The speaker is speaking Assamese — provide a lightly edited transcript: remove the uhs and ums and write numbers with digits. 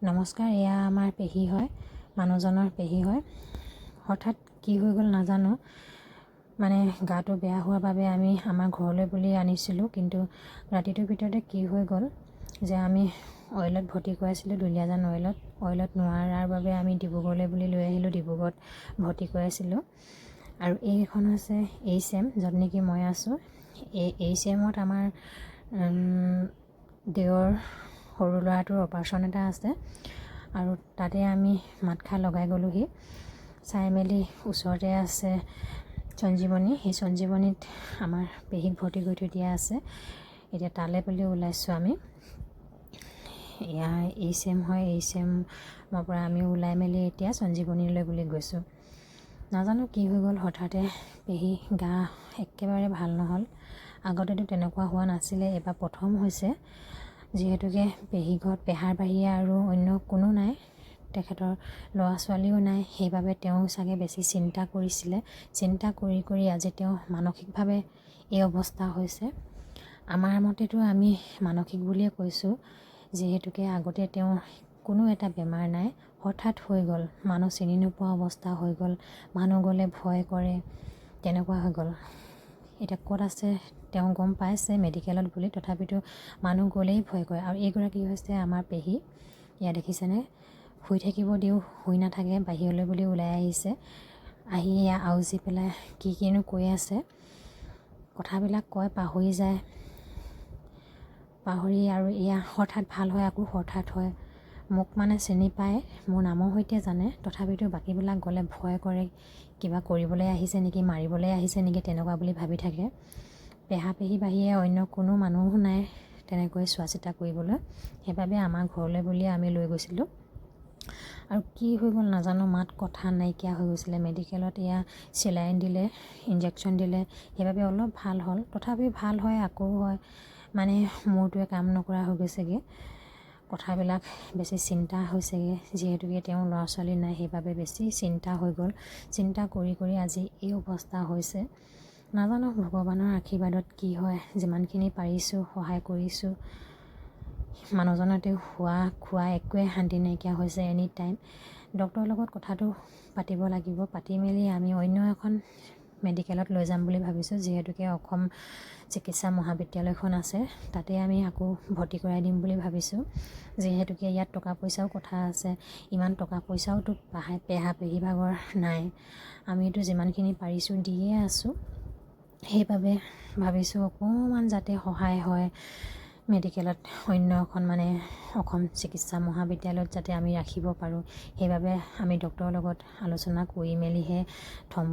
নমস্কাৰ, এয়া আমাৰ পেহী হয়, মানুহজনৰ পেহী হয়। হঠাৎ কি হৈ গ'ল নাজানো, মানে গাটো বেয়া হোৱাৰ বাবে আমি আমাৰ ঘৰলৈ বুলি আনিছিলোঁ, কিন্তু ৰাতিটোৰ ভিতৰতে কি হৈ গ'ল যে আমি অইলত ভৰ্তি কৰাইছিলোঁ, দুলীয়াজান অইলত নোৱাৰাৰ বাবে আমি ডিব্ৰুগড়লৈ বুলি লৈ আহিলোঁ। ডিব্ৰুগড়ত ভৰ্তি কৰাইছিলোঁ। আৰু এইখন হৈছে HM, য'ত নেকি মই আছোঁ। এই HMত আমাৰ দেওৰ সৰু ল'ৰাটোৰ অপাৰেশ্যন এটা আছে, আৰু তাতে আমি মাতষাৰ লগাই গ'লোহি। চাই মেলি ওচৰতে আছে সঞ্জীৱনী, সেই সঞ্জীৱনীত আমাৰ পেহীক ভৰ্তি কৰি থৈ দিয়া আছে। এতিয়া তালৈ বুলি ওলাইছোঁ আমি। এয়া HM হয়, HMৰ পৰা আমি ওলাই মেলি এতিয়া সঞ্জীৱনীলৈ বুলি গৈছোঁ। নাজানো কি হৈ গ'ল, হঠাতে পেহী গা একেবাৰে ভাল নহ'ল। আগতেতো তেনেকুৱা হোৱা নাছিলে, এবাৰ প্ৰথম হৈছে। যিহেতুকে পেহী ঘৰত পেহাৰ বাহিৰে আৰু অন্য কোনো নাই, তেখেতৰ ল'ৰা ছোৱালীও নাই, সেইবাবে তেওঁ চাগে বেছি চিন্তা কৰিছিলে। চিন্তা কৰি কৰি আজি তেওঁ মানসিকভাৱে এই অৱস্থা হৈছে। আমাৰ মতেতো আমি মানসিক বুলিয়ে কৈছোঁ, যিহেতুকে আগতে তেওঁৰ কোনো এটা বেমাৰ নাই, হঠাৎ হৈ গ'ল। মানুহ চিনি নোপোৱা অৱস্থা হৈ গ'ল, মানুহ গ'লে ভয় কৰে, তেনেকুৱা হৈ গ'ল। এতিয়া ক'ত আছে তেওঁ গম পাইছে মেডিকেলত বুলি, তথাপিতো মানুহ গ'লেই ভয় কৰে। আৰু এইগৰাকী হৈছে আমাৰ পেহী। এয়া দেখিছেনে, শুই থাকিব দিওঁ শুই নাথাকে, বাহিৰলৈ বুলি ওলাই আহিছে। আহি এয়া আউজি পেলাই কিনো কৈ আছে, কথাবিলাক কয় পাহৰি যায়, পাহৰি আৰু এয়া হঠাৎ ভাল হয়, আকৌ হঠাৎ হয়। মোক মানে চিনি পায়, মোৰ নামৰ সৈতে জানে, তথাপিতো বাকীবিলাক গ'লে ভয় কৰে, কিবা কৰিবলৈ আহিছে নেকি, মাৰিবলৈ আহিছে নেকি, তেনেকুৱা বুলি ভাবি থাকে। পেহা পেহী বাহিৰে অন্য কোনো মানুহো নাই তেনেকৈ চোৱা চিতা কৰিবলৈ, সেইবাবে আমাৰ ঘৰলৈ বুলিয়ে আমি লৈ গৈছিলোঁ। আৰু কি হৈ গ'ল নাজানো, মাত কথা নাইকিয়া হৈ গৈছিলে। মেডিকেলত এয়া চেলাইন দিলে, ইনজেকশ্যন দিলে, সেইবাবে অলপ ভাল হ'ল। তথাপি ভাল হয় আকৌ হয়, মানে মূৰটোৱে কাম নকৰা হৈ গৈছেগৈ। কথাবিলাক বেছি চিন্তা হৈছেগৈ, যিহেতুকে তেওঁ ল'ৰা ছোৱালী নাই, সেইবাবে বেছি চিন্তা হৈ গ'ল। চিন্তা কৰি কৰি আজি এই অৱস্থা হৈছে। নাজানো ভগৱানৰ আশীৰ্বাদত কি হয়, যিমানখিনি পাৰিছোঁ সহায় কৰিছোঁ। মানুহজনতে শোৱা খোৱা একোৱে শান্তি নাইকিয়া হৈছে। এনি টাইম ডক্টৰৰ লগত কথাটো পাতিব লাগিব, পাতি মেলি আমি অন্য এখন মেডিকেলত লৈ যাম বুলি ভাবিছোঁ। যিহেতুকে অসম চিকিৎসা মহাবিদ্যালয়খন আছে, তাতে আমি আকৌ ভৰ্তি কৰাই দিম বুলি ভাবিছোঁ। যিহেতুকে ইয়াত টকা পইচাও কথা আছে, ইমান টকা পইচাওতো পেহা পেহী ভাগৰ নাই। আমিতো যিমানখিনি পাৰিছোঁ দিয়ে আছোঁ। সেইবাবে ভাবিছোঁ অকণমান যাতে সহায় হয়, মেডিকেলত অন্য এখন মানে অসম চিকিৎসা মহাবিদ্যালয়ত যাতে আমি ৰাখিব পাৰোঁ। সেইবাবে আমি ডক্টৰৰ লগত আলোচনা কৰি মেলিহে থ'ম বুলি